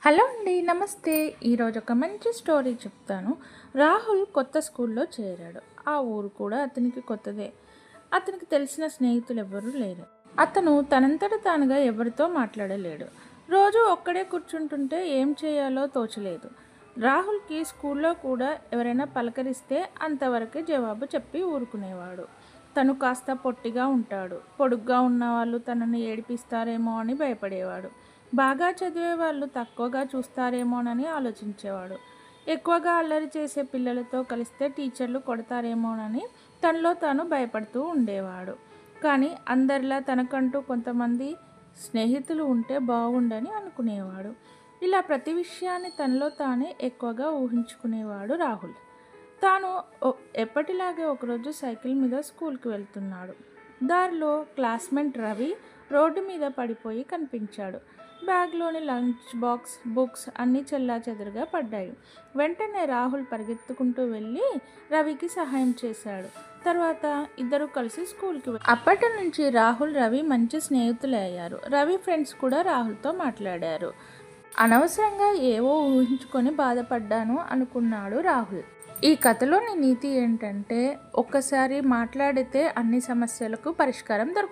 Hello అండి, నమస్తే. ఈరోజు ఒక మంచి స్టోరీ చెప్తాను. రాహుల్ కొత్త స్కూల్లో చేరాడు. ఆ ఊరు కూడా అతనికి కొత్తదే. అతనికి తెలిసిన స్నేహితులు ఎవరూ లేరు. అతను తనంతట తానుగా ఎవరితో మాట్లాడలేడు. రోజు ఒక్కడే కూర్చుంటుంటే ఏం చేయాలో తోచలేదు. రాహుల్కి స్కూల్లో కూడా ఎవరైనా పలకరిస్తే అంతవరకే జవాబు చెప్పి ఊరుకునేవాడు. తను కాస్త పొట్టిగా ఉంటాడు. పొడుగ్గా ఉన్నవాళ్ళు తనని ఏడిపిస్తారేమో అని భయపడేవాడు. బాగా చదివే వాళ్ళు తక్కువగా చూస్తారేమోనని ఆలోచించేవాడు. ఎక్కువగా అల్లరి చేసే పిల్లలతో కలిస్తే టీచర్లు కొడతారేమోనని తనలో తాను భయపడుతూ ఉండేవాడు. కానీ అందరిలా తనకంటూ కొంతమంది స్నేహితులు ఉంటే బాగుండని అనుకునేవాడు. ఇలా ప్రతి విషయాన్ని తనలో తానే ఎక్కువగా ఊహించుకునేవాడు రాహుల్. తాను ఎప్పటిలాగే ఒకరోజు సైకిల్ మీద స్కూల్కి వెళ్తున్నాడు. దారిలో క్లాస్మేట్ రవి రోడ్డు మీద పడిపోయి కనిపించాడు. బ్యాగ్లోని లంచ్ బాక్స్, బుక్స్ అన్నీ చెల్లాచెదురుగా పడ్డాయి. వెంటనే రాహుల్ పరిగెత్తుకుంటూ వెళ్ళి రవికి సహాయం చేశాడు. తర్వాత ఇద్దరు కలిసి స్కూల్కి అప్పటి నుంచి రాహుల్, రవి మంచి స్నేహితులు అయ్యారు. రవి ఫ్రెండ్స్ కూడా రాహుల్తో మాట్లాడారు. అనవసరంగా ఏవో ఊహించుకొని బాధపడ్డాను అనుకున్నాడు రాహుల్. ఈ కథలోని నీతి ఏంటంటే, ఒక్కసారి మాట్లాడితే అన్ని సమస్యలకు పరిష్కారం దొరుకుతుంది.